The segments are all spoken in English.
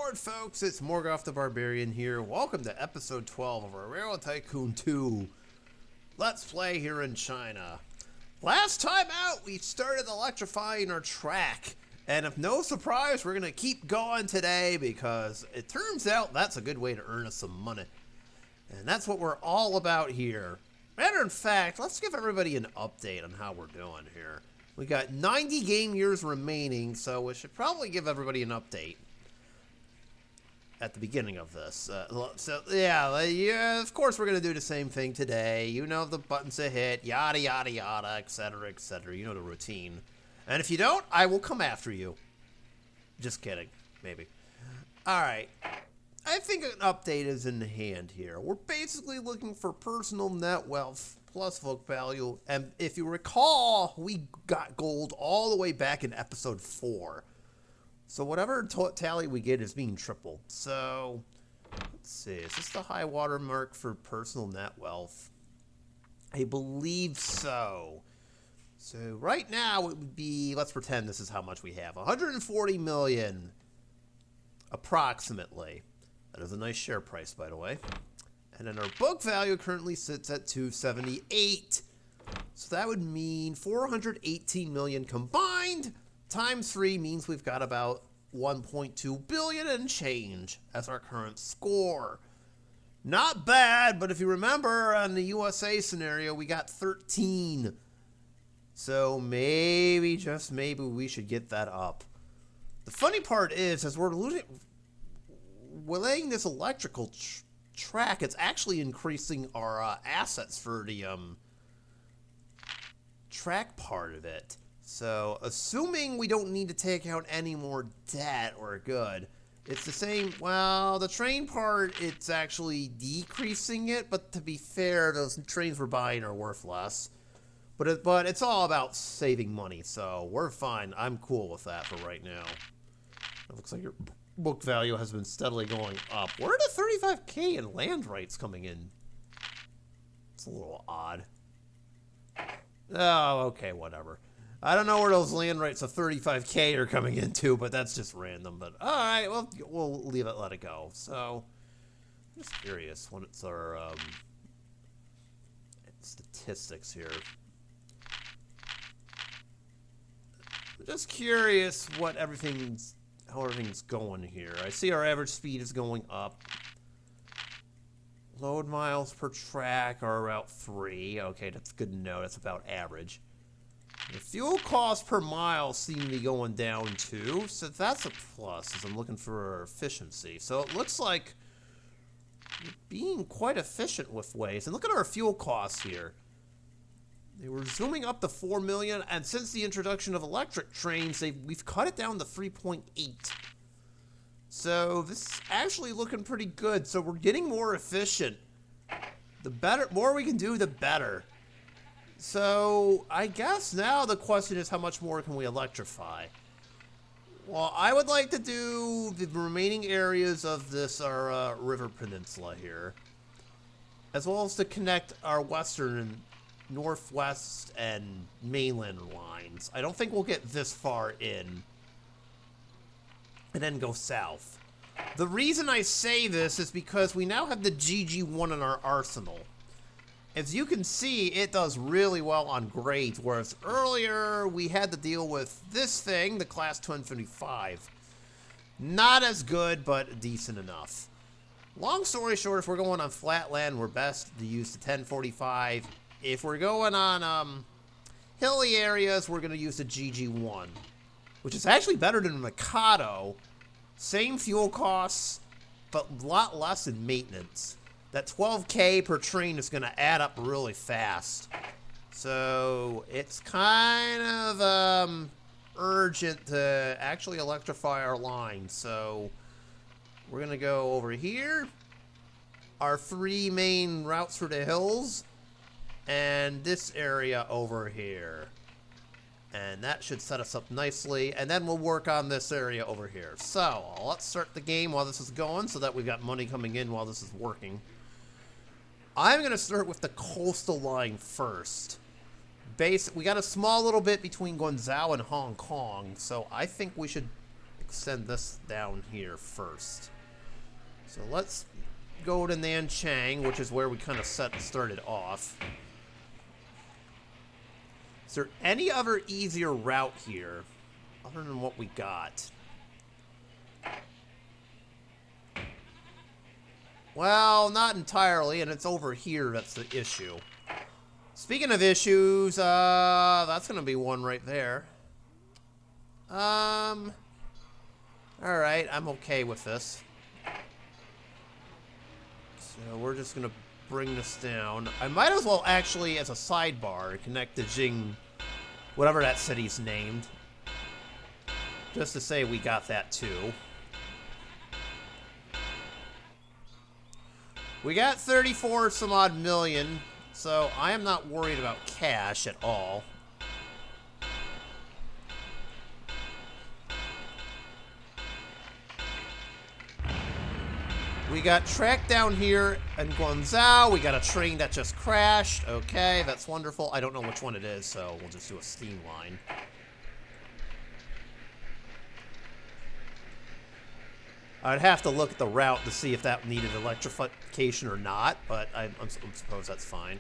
aboard, folks. It's Morgoth the Barbarian here. Welcome to episode 12 of our Railroad Tycoon 2 Let's Play here in China. Last time out, we started electrifying our track. And if no surprise, we're going to keep going today because it turns out that's a good way to earn us some money. And that's what we're all about here. Matter of fact, let's give everybody an update on how we're doing here. We got 90 game years remaining, so we should probably give everybody an update at the beginning of this. Yeah, of course we're going to do the same thing today. You know the buttons to hit, yada, yada, yada, etc., etc. You know the routine. And if you don't, I will come after you. Just kidding, maybe. All right. I think an update is in hand here. We're basically looking for personal net wealth plus book value. And if you recall, we got gold all the way back in episode 4. So whatever tally we get is being tripled. So, let's see. Is this the high water mark for personal net wealth? I believe so. So right now it would be, let's pretend this is how much we have. 140 million, approximately. That is a nice share price, by the way. And then our book value currently sits at 278. So that would mean 418 million combined times 3 means we've got about 1.2 billion and change as our current score. Not bad, but if you remember on the USA scenario, we got 13. So maybe, just maybe, we should get that up. The funny part is, as we're laying this electrical track, it's actually increasing our assets for the track part of it. So, assuming we don't need to take out any more debt, we're good. It's the same, well, the train part, it's actually decreasing it, but to be fair, those trains we're buying are worth less. But it's all about saving money, so we're fine. I'm cool with that for right now. It looks like your book value has been steadily going up. Where are the 35k in land rights coming in? It's a little odd. Oh, okay, whatever. I don't know where those land rights of 35k are coming into, but that's just random. But all right, well, we'll leave it, let it go. So, I'm just curious when it's our statistics here. I'm just curious how everything's going here. I see our average speed is going up. Load miles per track are about 3. Okay, that's good to know. That's about average. The fuel cost per mile seem to be going down too, so that's a plus as I'm looking for efficiency. So it looks like we're being quite efficient with ways. And look at our fuel costs here. They were zooming up to 4 million, and since the introduction of electric trains, we've cut it down to 3.8. So this is actually looking pretty good. So we're getting more efficient. The more we can do, the better. So, I guess now the question is how much more can we electrify? Well, I would like to do the remaining areas of this river peninsula here, as well as to connect our western, northwest, and mainland lines. I don't think we'll get this far in, and then go south. The reason I say this is because we now have the GG1 in our arsenal. As you can see, it does really well on grades, whereas earlier we had to deal with this thing, the Class 255. Not as good, but decent enough. Long story short, if we're going on flat land, we're best to use the 1045. If we're going on hilly areas, we're going to use the GG1, which is actually better than the Mikado. Same fuel costs, but a lot less in maintenance. That 12k per train is going to add up really fast. So it's kind of urgent to actually electrify our line. So we're going to go over here. Our 3 main routes through the hills. And this area over here. And that should set us up nicely. And then we'll work on this area over here. So let's start the game while this is going so that we've got money coming in while this is working. I'm going to start with the coastal line first. We got a small little bit between Guangzhou and Hong Kong, so I think we should extend this down here first. So let's go to Nanchang, which is where we kind of started off. Is there any other easier route here other than what we got? Well, not entirely, and it's over here that's the issue. Speaking of issues, that's going to be one right there. Alright, I'm okay with this. So we're just going to bring this down. I might as well actually, as a sidebar, connect the Jing, whatever that city's named. Just to say we got that too. We got 34 some odd million, so I am not worried about cash at all. We got track down here in Guangzhou. We got a train that just crashed. Okay, that's wonderful. I don't know which one it is, so we'll just do a steam line. I'd have to look at the route to see if that needed electrification or not, but I suppose that's fine.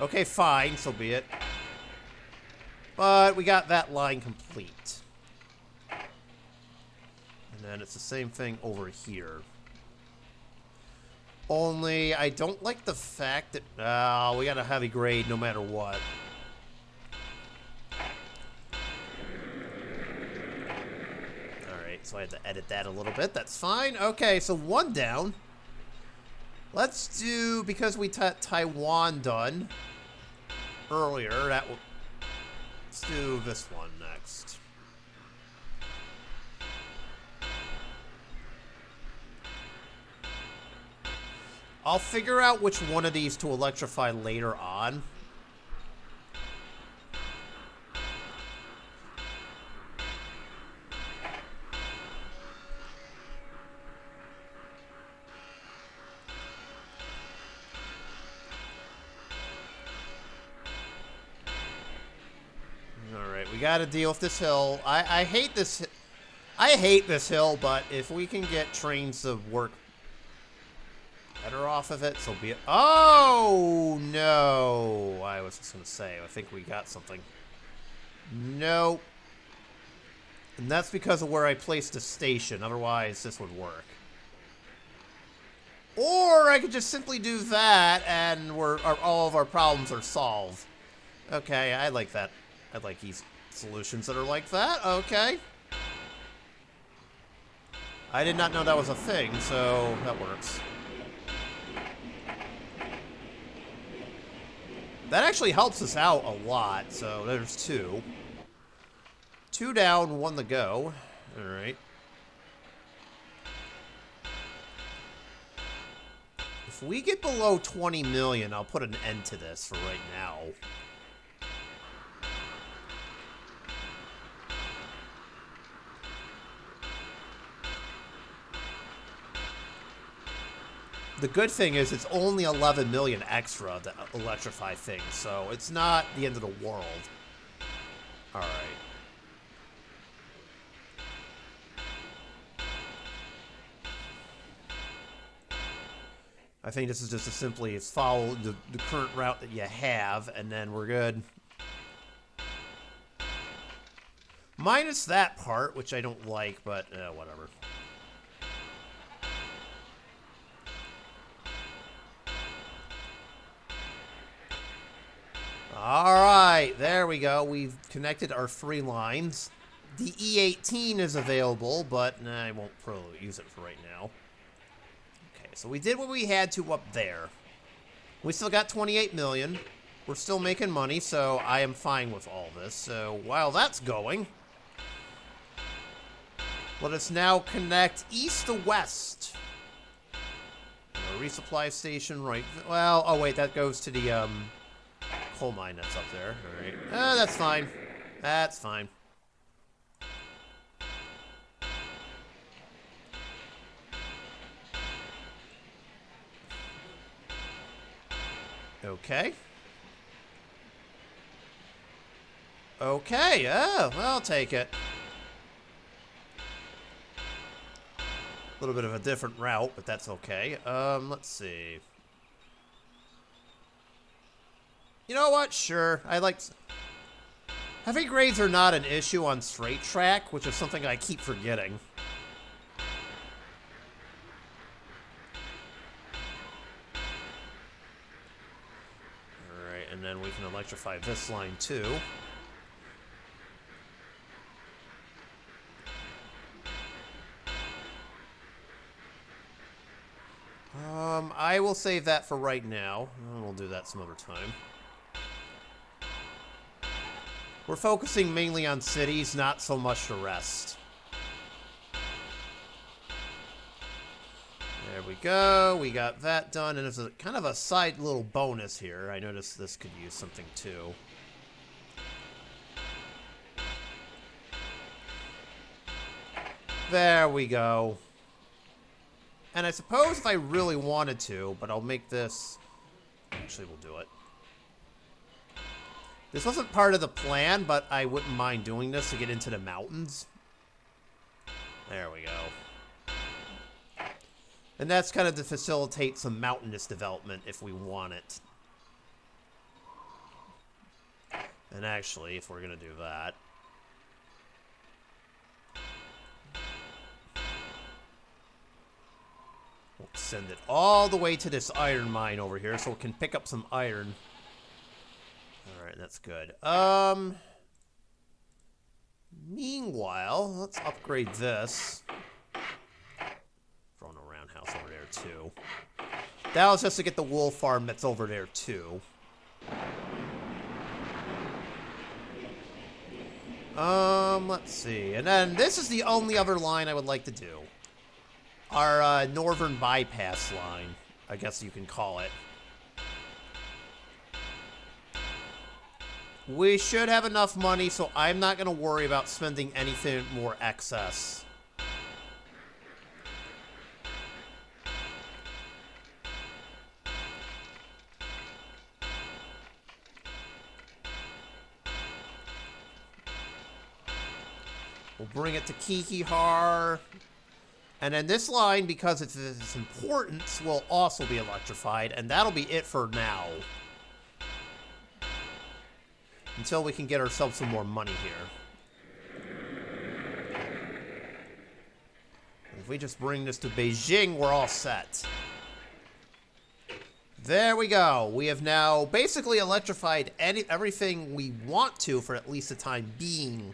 Okay, fine, so be it. But we got that line complete. And then it's the same thing over here. Only, I don't like the fact that... we got a heavy grade no matter what. So I had to edit that a little bit. That's fine. Okay, so one down. Let's do, because we got Taiwan done earlier, let's do this one next. I'll figure out which one of these to electrify later on. We gotta deal with this hill. I hate this. I hate this hill, but if we can get trains to work better off of it, so be it. Oh no! I was just gonna say. I think we got something. Nope. And that's because of where I placed the station. Otherwise, this would work. Or I could just simply do that, and all of our problems are solved. Okay, I like that. I like easy solutions that are like that. Okay. I did not know that was a thing, so that works. That actually helps us out a lot, so there's two. Two down, one to go. Alright. If we get below 20 million, I'll put an end to this for right now. The good thing is it's only 11 million extra to electrify things, so it's not the end of the world. Alright. I think this is just as simply as follow the current route that you have, and then we're good. Minus that part, which I don't like, but whatever. Alright, there we go. We've connected our 3 lines. The E18 is available, but I won't probably use it for right now. Okay, so we did what we had to up there. We still got 28 million. We're still making money, so I am fine with all this. So while that's going, let us now connect east to west. A resupply station right... Well, oh wait, that goes to the coal mine that's up there. Alright. That's fine. That's fine. Okay. Okay, well, I'll take it. A little bit of a different route, but that's okay. Let's see. You know what? Sure. Heavy grades are not an issue on straight track, which is something I keep forgetting. Alright, and then we can electrify this line too. I will save that for right now. We'll do that some other time. We're focusing mainly on cities, not so much the rest. There we go. We got that done. And there's a kind of a side little bonus here. I noticed this could use something too. There we go. And I suppose if I really wanted to, but I'll make this... Actually, we'll do it. This wasn't part of the plan, but I wouldn't mind doing this to get into the mountains. There we go. And that's kind of to facilitate some mountainous development if we want it. And actually, if we're going to do that... We'll send it all the way to this iron mine over here so it can pick up some iron. Alright, that's good. Meanwhile, let's upgrade this. Throwing a roundhouse over there, too. That was just to get the wool farm that's over there, too. Let's see. And then this is the only other line I would like to do. Our northern bypass line, I guess you can call it. We should have enough money, so I'm not going to worry about spending anything more excess. We'll bring it to Kikihar. And then this line, because it's its importance, will also be electrified, and that'll be it for now. Until we can get ourselves some more money here. If we just bring this to Beijing, we're all set. There we go. We have now basically electrified everything we want to for at least the time being.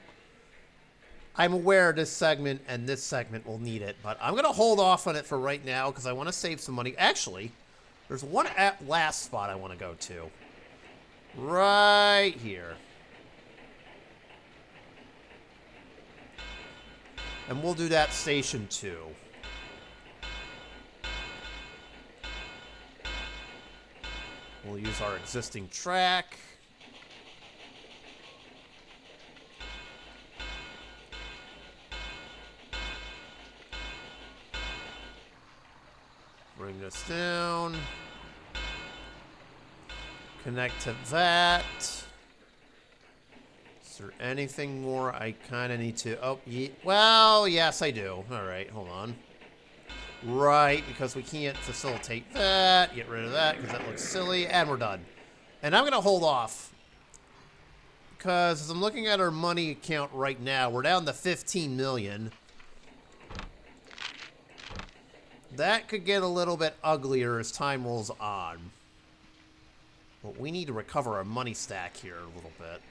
I'm aware this segment and this segment will need it, but I'm going to hold off on it for right now because I want to save some money. Actually, there's one last spot I want to go to. Right here. And we'll do that station too. We'll use our existing track. Bring this down. Connect to that. Is there anything more I kind of need to... Oh, well, yes, I do. All right, hold on. Right, because we can't facilitate that. Get rid of that because that looks silly. And we're done. And I'm going to hold off. Because as I'm looking at our money account right now, we're down to 15 million. That could get a little bit uglier as time rolls on. But we need to recover our money stack here a little bit.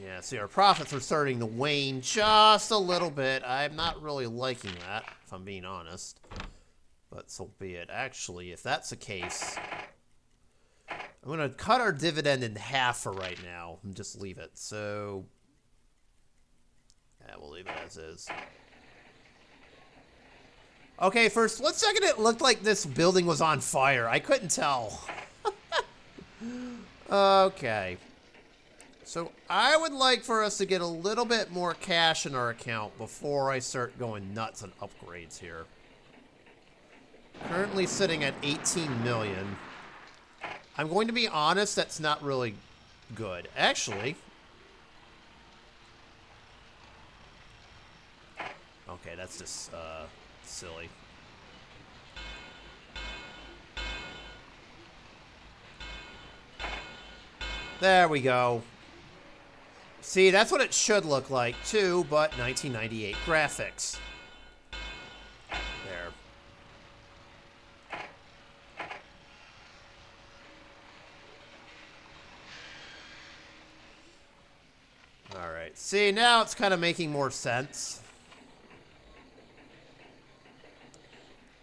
Yeah, see, our profits are starting to wane just a little bit. I'm not really liking that, if I'm being honest. But so be it. Actually, if that's the case... I'm going to cut our dividend in half for right now and just leave it. So, yeah, we'll leave it as is. Okay, for a split second it looked like this building was on fire. I couldn't tell. Okay. So, I would like for us to get a little bit more cash in our account before I start going nuts on upgrades here. Currently sitting at 18 million. I'm going to be honest, that's not really good. Actually, Okay, that's just, silly. There we go. See, that's what it should look like, too, but 1998 graphics. There. Alright, see, now it's kind of making more sense.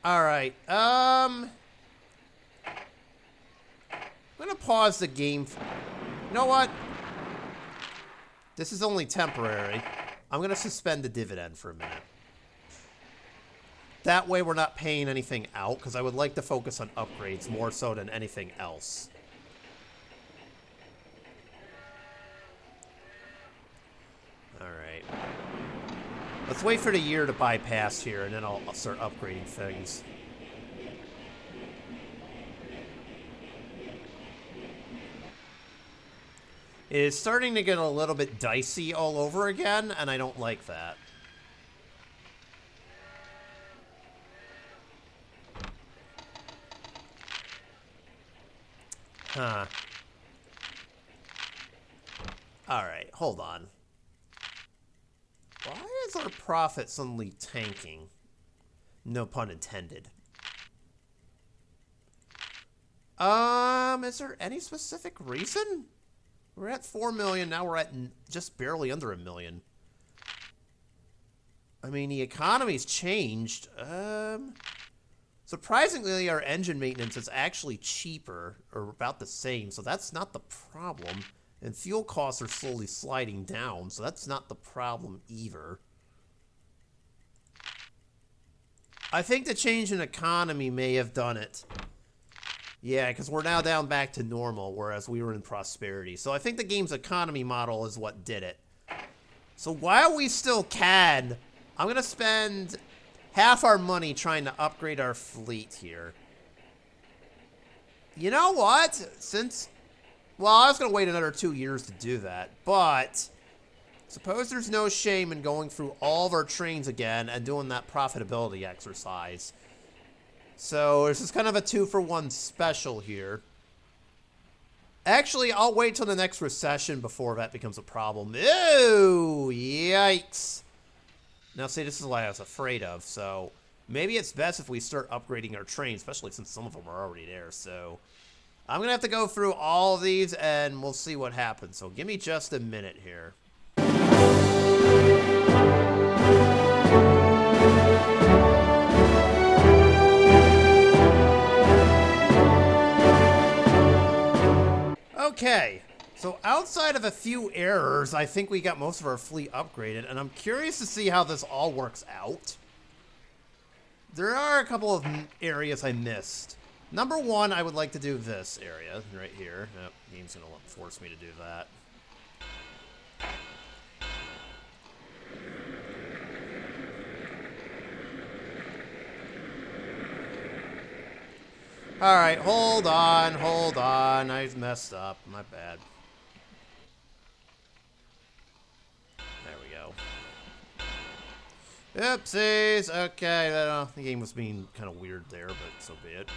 Alright, I'm gonna pause the game. You know what? This is only temporary. I'm gonna suspend the dividend for a minute. That way we're not paying anything out, because I would like to focus on upgrades more so than anything else. Alright. Let's wait for the year to bypass here, and then I'll start upgrading things. It is starting to get a little bit dicey all over again, and I don't like that. Huh. Alright, hold on. Why is our profit suddenly tanking? No pun intended. Is there any specific reason? We're at 4 million, now we're at just barely under 1 million. I mean, the economy's changed. Surprisingly, our engine maintenance is actually cheaper, or about the same, so that's not the problem. And fuel costs are slowly sliding down, so that's not the problem either. I think the change in economy may have done it. Yeah, because we're now down back to normal, whereas we were in prosperity. So I think the game's economy model is what did it. So while we still can, I'm going to spend half our money trying to upgrade our fleet here. You know what? Well, I was going to wait another 2 years to do that, but suppose there's no shame in going through all of our trains again and doing that profitability exercise. So this is kind of a 2-for-1 special here. Actually, I'll wait till the next recession before that becomes a problem. Ew! Yikes! Now, see, this is what I was afraid of, so maybe it's best if we start upgrading our trains, especially since some of them are already there, so I'm going to have to go through all of these, and we'll see what happens. So give me just a minute here. Okay, so outside of a few errors, I think we got most of our fleet upgraded, and I'm curious to see how this all works out. There are a couple of areas I missed. Number one, I would like to do this area right here. Nope, the game's going to force me to do that. Alright, hold on. I messed up. My bad. There we go. Oopsies. Okay, the game was being kind of weird there, but so be it.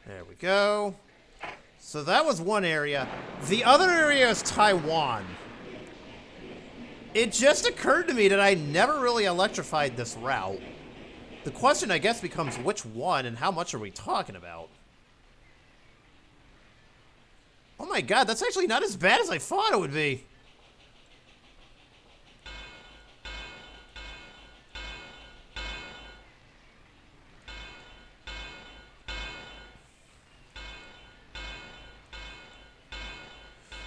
There we go. So that was one area. The other area is Taiwan. It just occurred to me that I never really electrified this route. The question, I guess, becomes which one and how much are we talking about? Oh my god, that's actually not as bad as I thought it would be.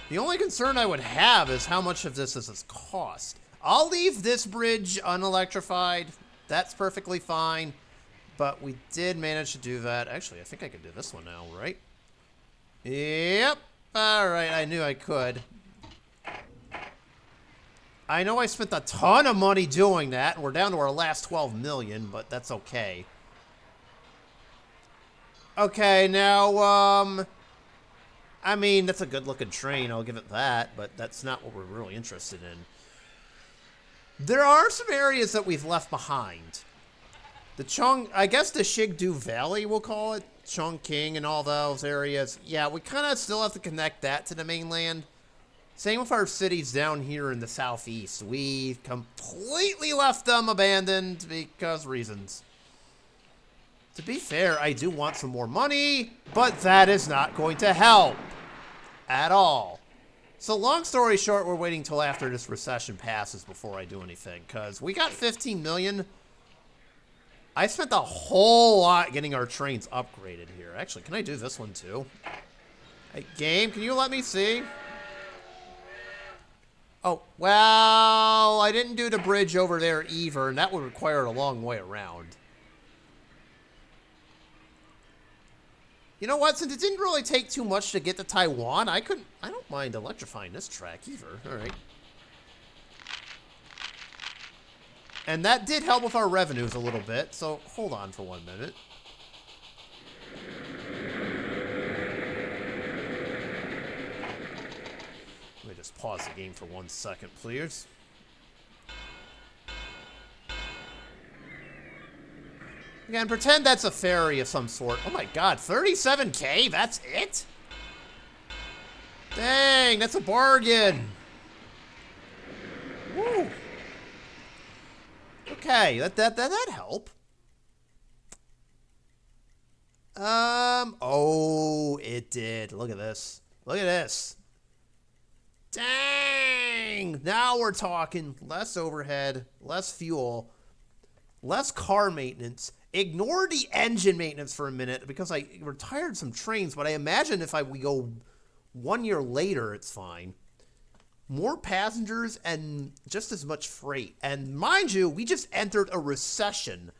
The only concern I would have is how much of this is cost. I'll leave this bridge unelectrified. That's perfectly fine, but we did manage to do that. Actually, I think I can do this one now, right? Yep. All right, I knew I could. I know I spent a ton of money doing that, and we're down to our last 12 million, but that's okay. Okay, now, I mean, that's a good-looking train, I'll give it that, but that's not what we're really interested in. There are some areas that we've left behind. I guess the Shigdu Valley, we'll call it. Chongqing and all those areas. Yeah, we kind of still have to connect that to the mainland. Same with our cities down here in the southeast. We completely left them abandoned because reasons. To be fair, I do want some more money, but that is not going to help at all. So long story short, we're waiting till after this recession passes before I do anything, because we got 15 million. I spent a whole lot getting our trains upgraded here. Actually, can I do this one too? Hey, game, can you let me see? Oh, well, I didn't do the bridge over there either, and that would require a long way around. You know what? Since it didn't really take too much to get to Taiwan, I don't mind electrifying this track either. All right. And that did help with our revenues a little bit, so hold on for 1 minute. Let me just pause the game for 1 second, please. Again, pretend that's a ferry of some sort. Oh my god, 37K? That's it? Dang, that's a bargain. Woo. Okay, that'd help. Oh, it did. Look at this. Look at this. Dang! Now we're talking less overhead, less fuel, less car maintenance. Ignore the engine maintenance for a minute because I retired some trains, but I imagine if we go 1 year later, it's fine. More passengers and just as much freight. And mind you, we just entered a recession.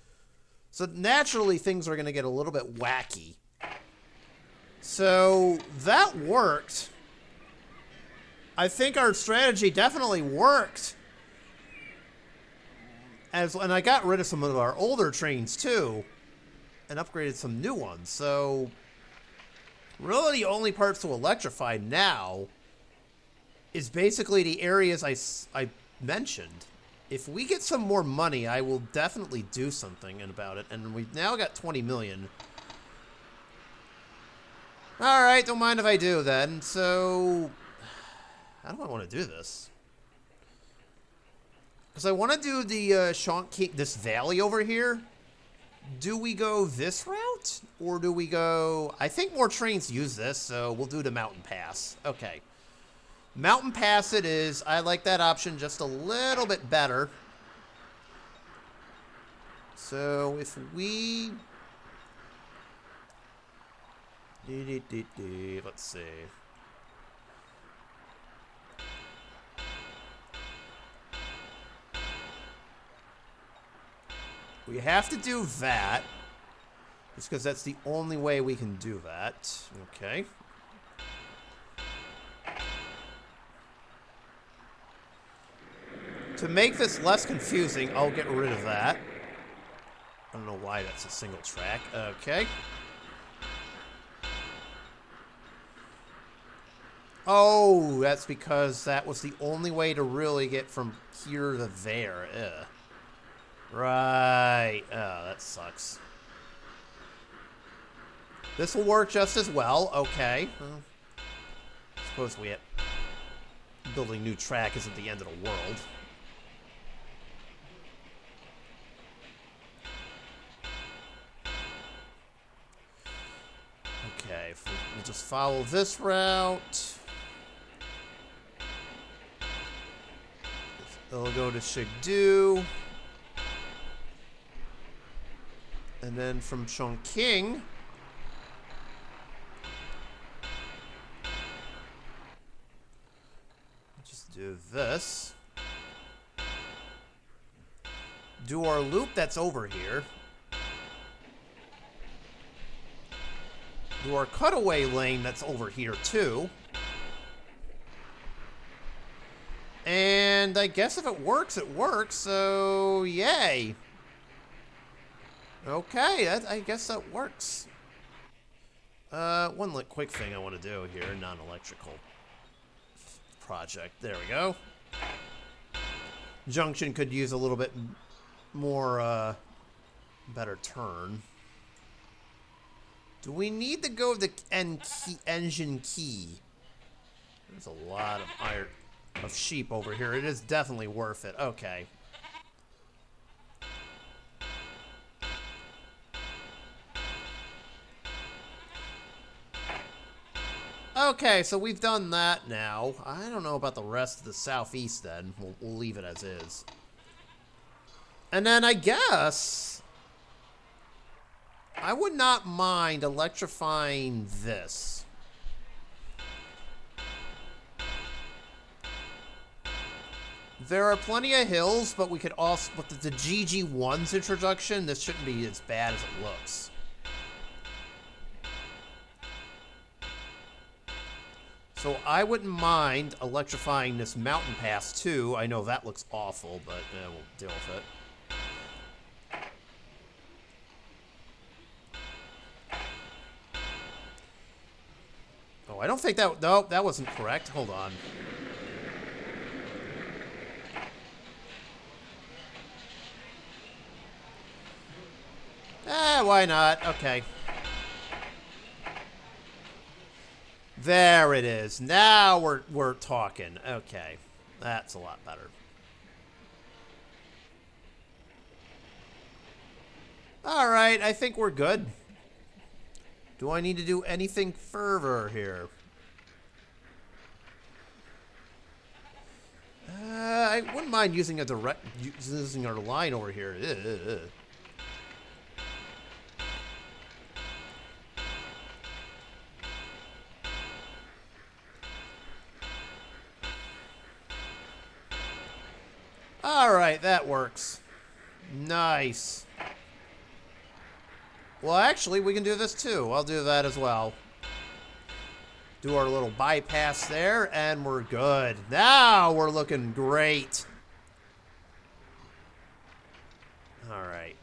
So naturally, things are going to get a little bit wacky. So that worked. I think our strategy definitely worked. And I got rid of some of our older trains too. And upgraded some new ones. So really the only parts to electrify now is basically the areas I mentioned. If we get some more money, I will definitely do something about it. And we've now got 20 million. Alright, don't mind if I do then. So, how do I want to do this? Because I want to do the this valley over here. Do we go this route? Or do we go... I think more trains use this, so we'll do the mountain pass. Okay. Mountain Pass it is. I like that option just a little bit better. So if we... Let's see. We have to do that. Just because that's the only way we can do that. Okay. To make this less confusing, I'll get rid of that. I don't know why that's a single track. Okay. Oh, that's because that was the only way to really get from here to there. Ugh. Right. Oh, that sucks. This will work just as well. Okay. Well, suppose building new track isn't the end of the world. Okay, we'll just follow this route. It'll go to Shigdu. And then from Chongqing, just do this. Do our loop that's over here. Do our cutaway lane that's over here too. And I guess if it works, it works. So, yay. Okay, I guess that works. One quick thing I want to do here, non-electrical project. There we go. junction could use a little bit more, better turn. Do we need to go to the engine key? There's a lot of sheep over here. It is definitely worth it. Okay. Okay, so we've done that now. I don't know about the rest of the southeast then. We'll leave it as is. And then I guess I would not mind electrifying this. There are plenty of hills, but we could also, with the GG1's introduction, this shouldn't be as bad as it looks. So I wouldn't mind electrifying this mountain pass too. I know that looks awful, but we'll deal with it. Oh, I don't think that... No, that wasn't correct. Hold on. Why not? Okay. There it is. Now we're talking. Okay. That's a lot better. All right, I think we're good. Do I need to do anything further here? I wouldn't mind using our line over here. Ugh. All right, that works. Nice. Well, actually, we can do this too. I'll do that as well. Do our little bypass there, and we're good. Now we're looking great. All right.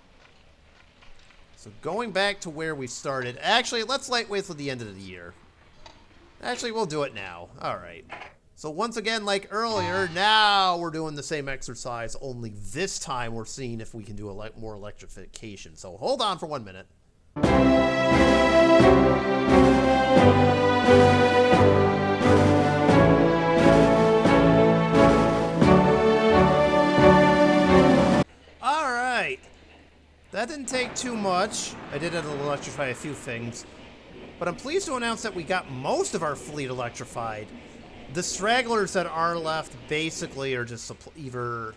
So going back to where we started. Actually, let's wait till the end of the year. Actually, we'll do it now. All right. So once again, like earlier, now we're doing the same exercise, only this time we're seeing if we can do more electrification. So hold on for 1 minute. All right. That didn't take too much. I did have to electrify a few things. But I'm pleased to announce that we got most of our fleet electrified. The stragglers that are left basically are just either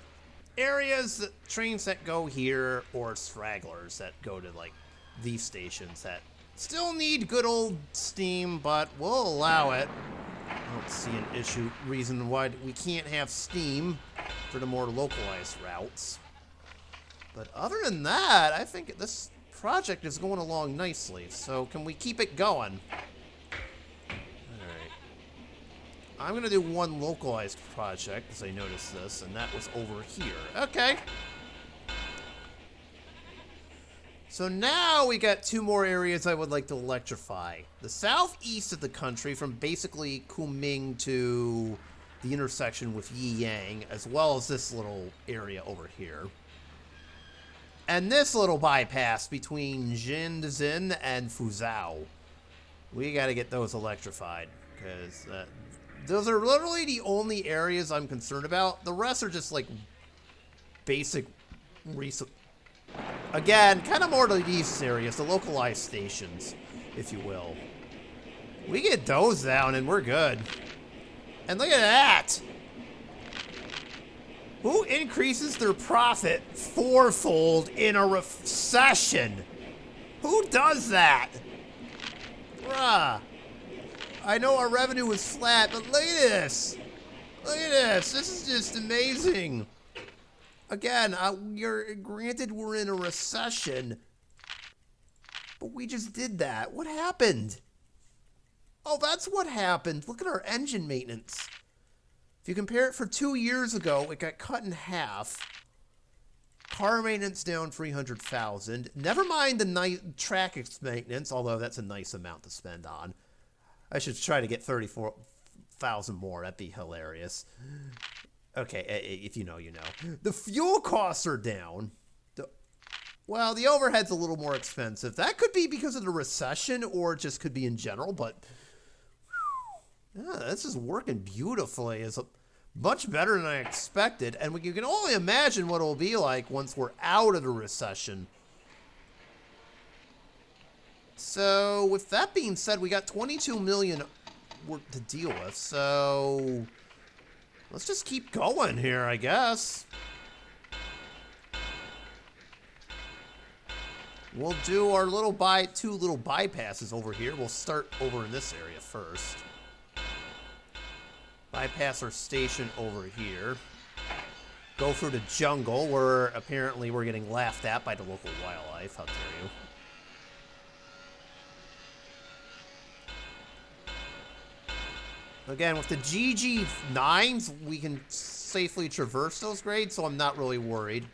areas, trains that go here, or stragglers that go to, like, these stations that still need good old steam, but we'll allow it. I don't see an reason why we can't have steam for the more localized routes. But other than that, I think this project is going along nicely, so can we keep it going? I'm going to do one localized project, because I noticed this, and that was over here. Okay. So now we got two more areas I would like to electrify. The southeast of the country, from basically Kunming to the intersection with Yiyang, as well as this little area over here. And this little bypass between Jinzhen and Fuzhou. We got to get those electrified, because... those are literally the only areas I'm concerned about. The rest are just, like, basic again, kind of more to these areas, the localized stations, if you will. We get those down and we're good. And look at that! Who increases their profit fourfold in a recession? Who does that? Bruh. I know our revenue was flat, but look at this. Look at this. This is just amazing. Again, granted we're in a recession, but we just did that. What happened? Oh, that's what happened. Look at our engine maintenance. If you compare it for 2 years ago, it got cut in half. Car maintenance down 300,000. Never mind the track maintenance, although that's a nice amount to spend on. I should try to get 34,000 more. That'd be hilarious. Okay, if you know, you know. The fuel costs are down. Well, the overhead's a little more expensive. That could be because of the recession, or it just could be in general, but yeah, this is working beautifully. It's much better than I expected, and you can only imagine what it'll be like once we're out of the recession. So, with that being said, we got 22 million to deal with, so let's just keep going here, I guess. We'll do our two little bypasses over here. We'll start over in this area first. Bypass our station over here. Go through the jungle where apparently we're getting laughed at by the local wildlife. How dare you. Again, with the GG9s, we can safely traverse those grades, so I'm not really worried.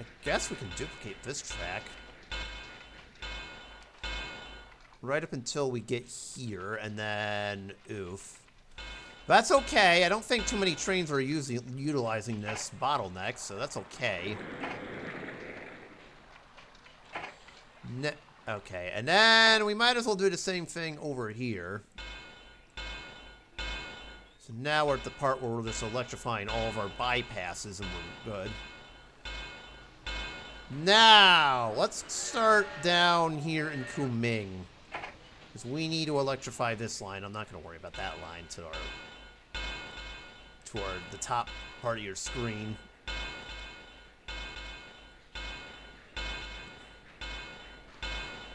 I guess we can duplicate this track. Right up until we get here, and then, oof. That's okay. I don't think too many trains are utilizing this bottleneck, so that's okay. Okay, and then we might as well do the same thing over here. So now we're at the part where we're just electrifying all of our bypasses, and we're good. Now, let's start down here in Kunming. Because we need to electrify this line. I'm not going to worry about that line to the top part of your screen.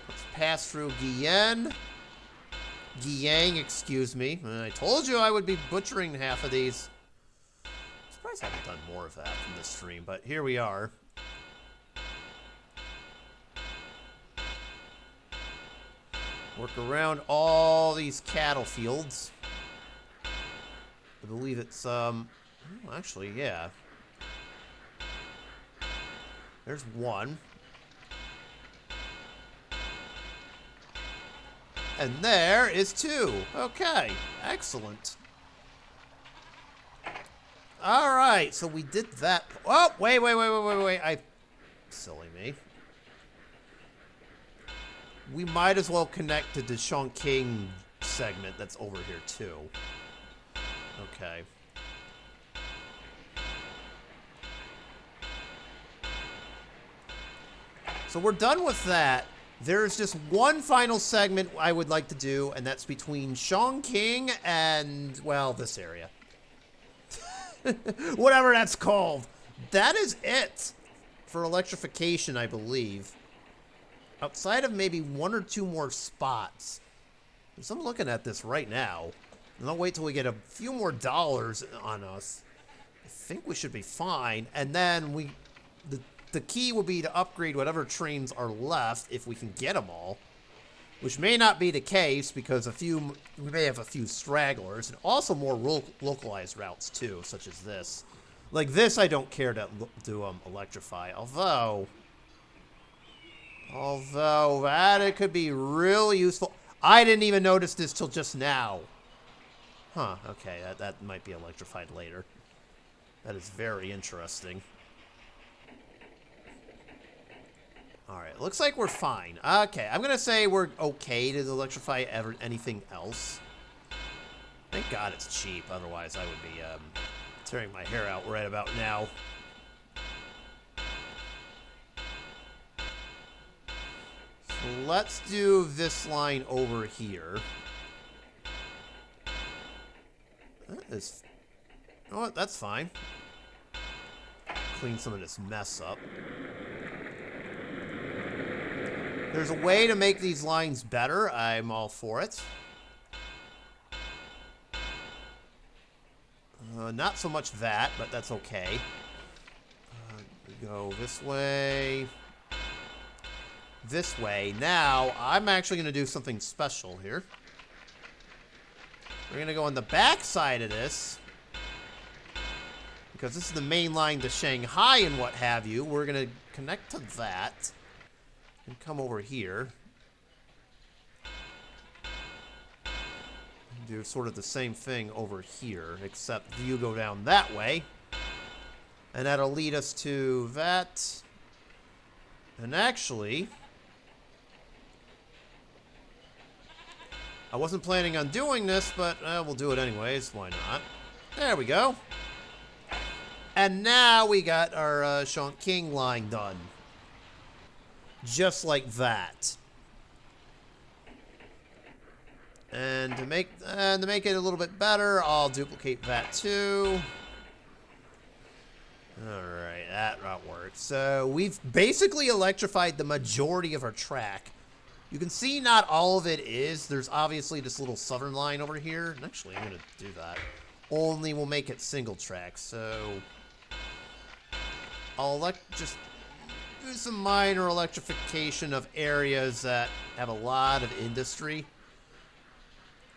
Let's pass through Guyang, excuse me. I told you I would be butchering half of these. I'm surprised I haven't done more of that from this stream, but here we are. Work around all these cattle fields. I believe it's, actually, yeah. There's one. And there is two. Okay, excellent. All right, so we did that. Oh, wait. Silly me. We might as well connect to the Chongqing segment that's over here, too. Okay. So we're done with that. There's just one final segment I would like to do, and that's between Chongqing and, well, this area. Whatever that's called. That is it for electrification, I believe. Outside of maybe one or two more spots. So I'm looking at this right now. And I'll wait till we get a few more dollars on us. I think we should be fine. And then the key will be to upgrade whatever trains are left if we can get them all. Which may not be the case because we may have a few stragglers. And also more localized routes too, such as this. Like this I don't care to electrify. Although that it could be really useful. I didn't even notice this till just now. Huh, okay, that might be electrified later. That is very interesting. Alright, looks like we're fine. Okay, I'm gonna say we're okay to electrify anything else. Thank God it's cheap, otherwise I would be tearing my hair out right about now. Let's do this line over here. That is... You know what? That's fine. Clean some of this mess up. There's a way to make these lines better. I'm all for it. Not so much that, but that's okay. We go this way. This way. Now, I'm actually going to do something special here. We're going to go on the back side of this. Because this is the main line to Shanghai and what have you. We're going to connect to that. And come over here. do sort of the same thing over here, except you go down that way. And that'll lead us to that. And actually, I wasn't planning on doing this, but we'll do it anyways. Why not? There we go. And now we got our Sean King line done. Just like that. And to make it a little bit better, I'll duplicate that too. Alright, that works. So we've basically electrified the majority of our track. You can see not all of it is. There's obviously this little southern line over here. And actually, I'm going to do that. Only we'll make it single track. So I'll just do some minor electrification of areas that have a lot of industry.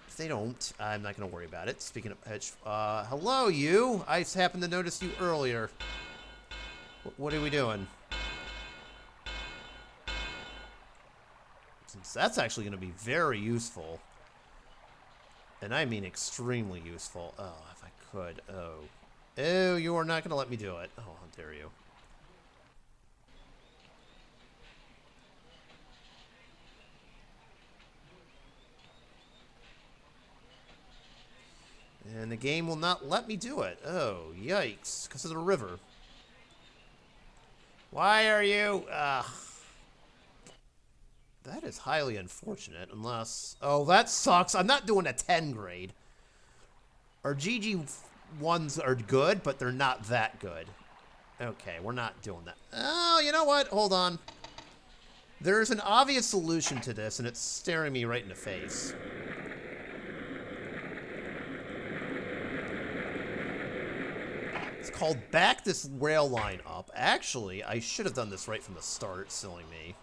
If they don't, I'm not going to worry about it. Speaking of which, hello, you. I just happened to notice you earlier. What are we doing? Since that's actually going to be very useful. And I mean extremely useful. Oh, if I could. Oh. Oh, you are not going to let me do it. Oh, how dare you. And the game will not let me do it. Oh, yikes. Because of the river. Why are you... That is highly unfortunate, unless... Oh, that sucks. I'm not doing a 10 grade. Our GG ones are good, but they're not that good. Okay, we're not doing that. Oh, you know what? Hold on. There's an obvious solution to this, and it's staring me right in the face. It's called back this rail line up. Actually, I should have done this right from the start, silly me.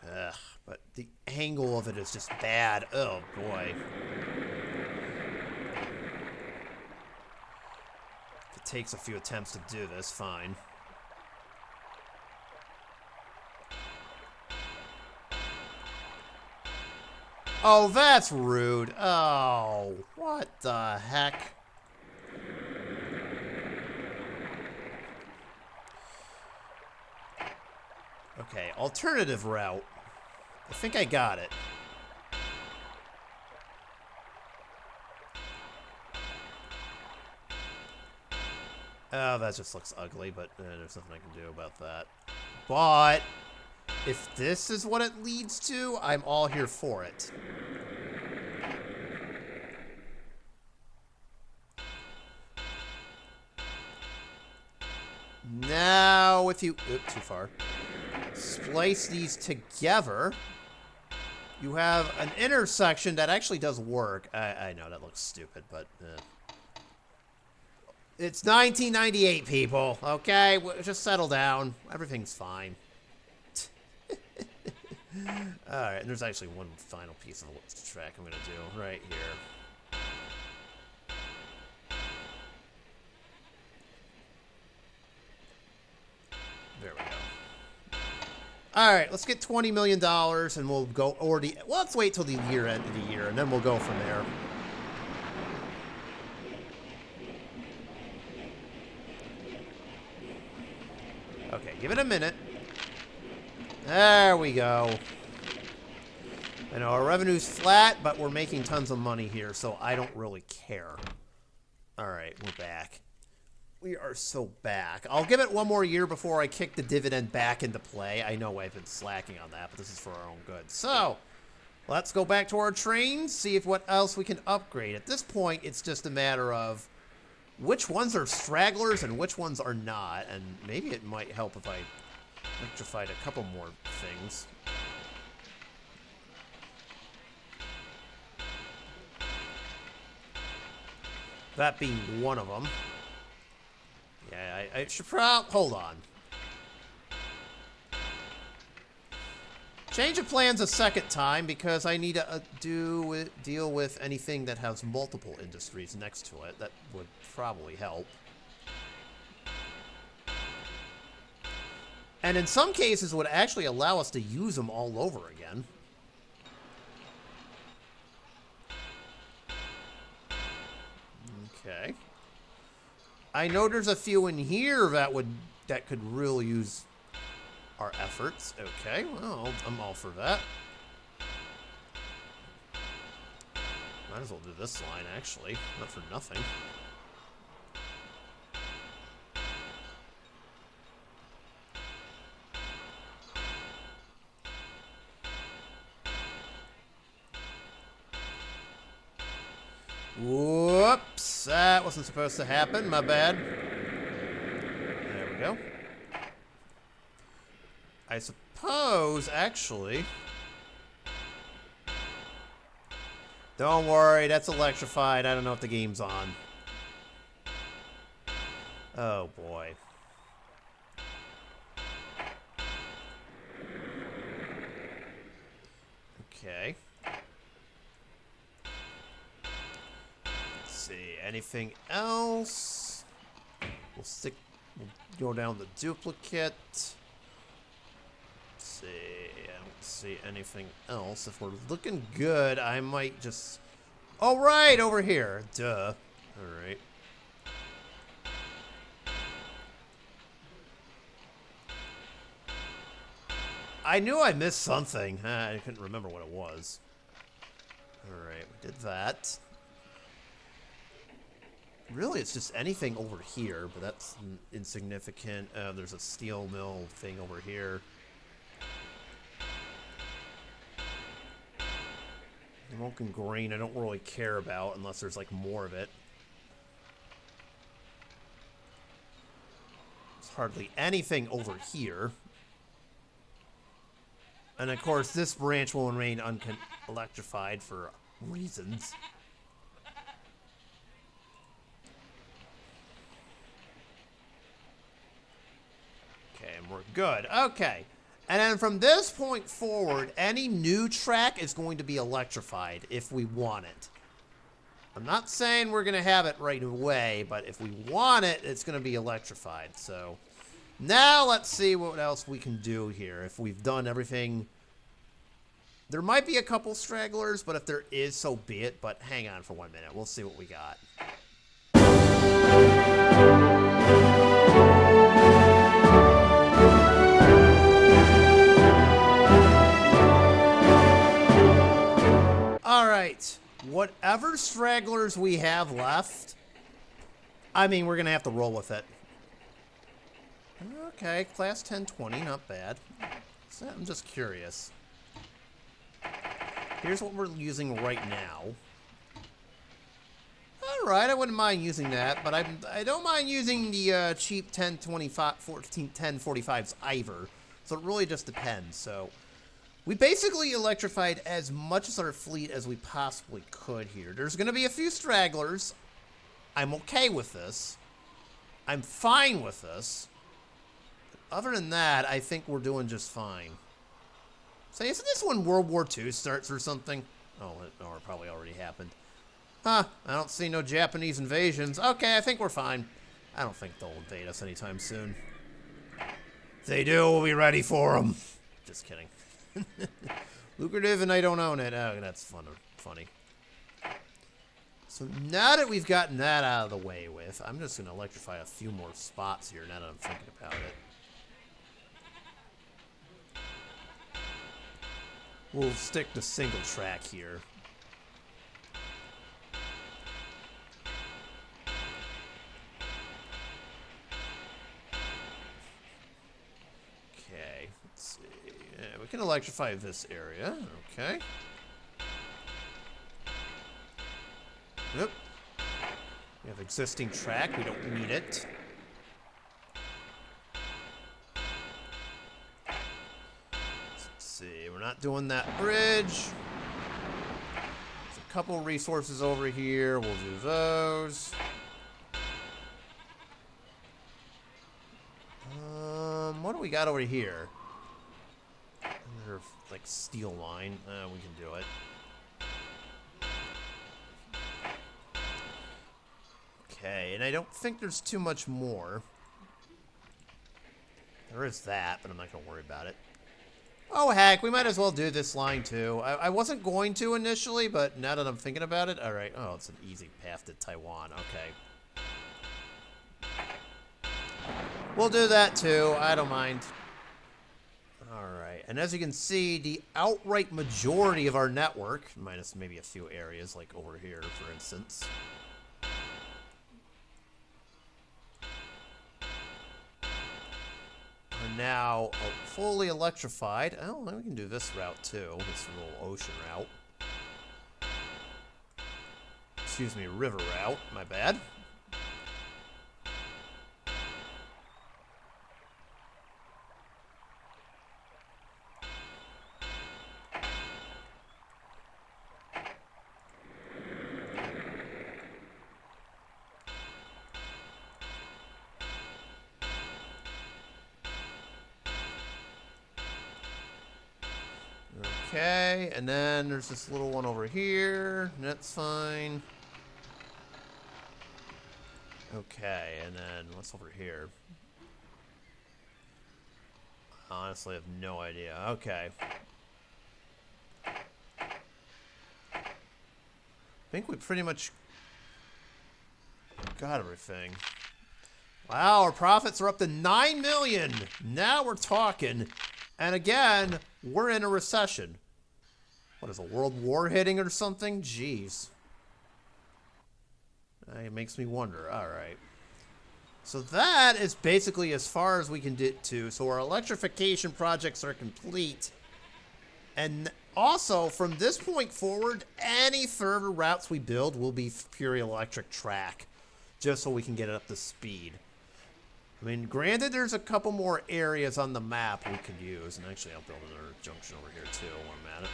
Ugh, but the angle of it is just bad. Oh, boy. If it takes a few attempts to do this, fine. Oh, that's rude. Oh, what the heck? Okay, alternative route. I think I got it. Oh, that just looks ugly, but there's nothing I can do about that. But if this is what it leads to, I'm all here for it. Now, if you... Oops, too far. Splice these together, you have an intersection that actually does work. I know that looks stupid, but it's 1998, people. Okay, just settle down. Everything's fine. All right, and there's actually one final piece of the track I'm gonna do right here. There we go. All right, let's get $20 million, and we'll go already. Well, let's wait till the year end of the year, and then we'll go from there. Okay, give it a minute. There we go. I know our revenue's flat, but we're making tons of money here, so I don't really care. All right, we're back. We are so back. I'll give it one more year before I kick the dividend back into play. I know I've been slacking on that, but this is for our own good. So, let's go back to our trains, see if what else we can upgrade. At this point, it's just a matter of which ones are stragglers and which ones are not. And maybe it might help if I electrified a couple more things. That being one of them. Yeah, I should probably... Hold on. Change of plans a second time because I need to deal with anything that has multiple industries next to it. That would probably help. And in some cases would actually allow us to use them all over again. Okay. I know there's a few in here that could really use our efforts. Okay, well, I'm all for that. Might as well do this line, actually. Not for nothing. Whoops, that wasn't supposed to happen. My bad. There we go. I suppose, actually... Don't worry, that's electrified. I don't know if the game's on. Oh, boy. Okay. Let's see, anything else? We'll go down the duplicate. See, I don't see anything else. If we're looking good, I might just... Oh, right, over here. Duh. All right. I knew I missed something. I couldn't remember what it was. All right, we did that. Really, it's just anything over here, but that's insignificant. There's a steel mill thing over here. Smoking grain I don't really care about unless there's like more of it. There's hardly anything over here. And of course this branch will remain electrified for reasons. Okay, and we're good. Okay. And then from this point forward, any new track is going to be electrified if we want it. I'm not saying we're going to have it right away, but if we want it, it's going to be electrified. So now let's see what else we can do here. If we've done everything, there might be a couple stragglers, but if there is, so be it. But hang on for 1 minute. We'll see what we got. Alright, whatever stragglers we have left, I mean, we're going to have to roll with it. Okay, class 1020, not bad. So I'm just curious. Here's what we're using right now. Alright, I wouldn't mind using that, but I don't mind using the cheap 1045s either. So it really just depends, so... We basically electrified as much of our fleet as we possibly could here. There's going to be a few stragglers. I'm okay with this. I'm fine with this. But other than that, I think we're doing just fine. So isn't this when World War II starts or something? Oh, it probably already happened. Huh, I don't see no Japanese invasions. Okay, I think we're fine. I don't think they'll invade us anytime soon. If they do, we'll be ready for them. Just kidding. Lucrative and I don't own it. Oh, that's funny. So now that we've gotten that out of the way with, I'm just going to electrify a few more spots here now that I'm thinking about it. We'll stick to single track here. Okay, let's see. Yeah, we can electrify this area. Okay. Yep. We have existing track. We don't need it. Let's see. We're not doing that bridge. There's a couple resources over here. We'll do those. What do we got over here? There here, like steel line. We can do it. Okay, and I don't think there's too much more. There is that, but I'm not going to worry about it. Oh, heck, we might as well do this line, too. I wasn't going to initially, but now that I'm thinking about it, all right. Oh, it's an easy path to Taiwan. Okay. We'll do that, too. I don't mind. All right. And as you can see, the outright majority of our network, minus maybe a few areas, like over here, for instance, are now fully electrified. Oh, we can do this route too, this little ocean route. Excuse me, river route, my bad. Okay, and then there's this little one over here. That's fine. Okay, and then what's over here? Honestly, I have no idea. Okay. I think we pretty much got everything. Wow, our profits are up to 9 million. Now we're talking. And again, we're in a recession. What is a world war hitting or something? Jeez. It makes me wonder. All right. So that is basically as far as we can get to. So our electrification projects are complete. And also, from this point forward, any further routes we build will be pure electric track. Just so we can get it up to speed. I mean, granted, there's a couple more areas on the map we could use. And actually, I'll build another junction over here, too, while I'm at it.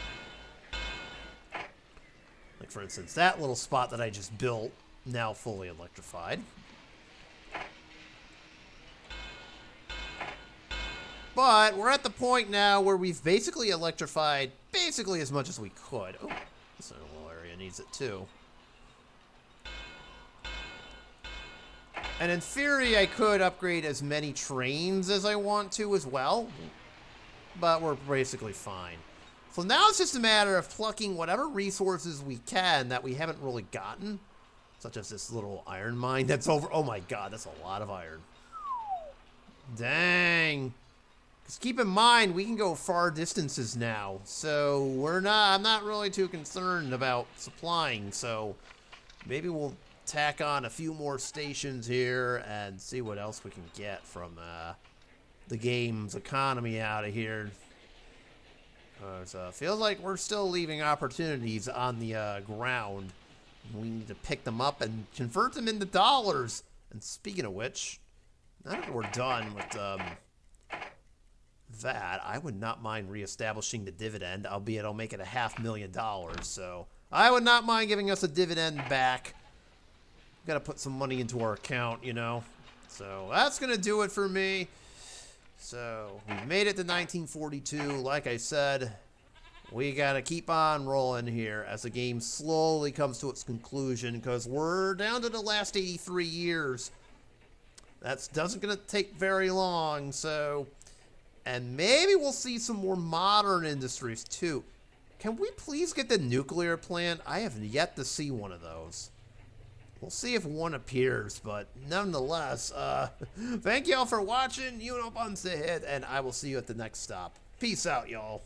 Like, for instance, that little spot that I just built, now fully electrified. But we're at the point now where we've basically electrified basically as much as we could. Oh, this little area needs it, too. And in theory, I could upgrade as many trains as I want to as well. But we're basically fine. So now it's just a matter of plucking whatever resources we can that we haven't really gotten. Such as this little iron mine that's over. Oh my god, that's a lot of iron. Dang. Because keep in mind, we can go far distances now. So I'm not really too concerned about supplying. So maybe we'll tack on a few more stations here and see what else we can get from the game's economy out of here. So it feels like we're still leaving opportunities on the ground. We need to pick them up and convert them into dollars. And speaking of which, now that we're done with that, I would not mind reestablishing the dividend, albeit I'll make it $500,000. So I would not mind giving us a dividend back. Got to put some money into our account, you know. So that's going to do it for me. So we've made it to 1942. Like I said, we got to keep on rolling here as the game slowly comes to its conclusion because we're down to the last 83 years. That's doesn't going to take very long. So, and maybe we'll see some more modern industries too. Can we please get the nuclear plant? I have yet to see one of those. We'll see if one appears, but nonetheless, thank y'all for watching. You know, buttons to hit, and I will see you at the next stop. Peace out, y'all.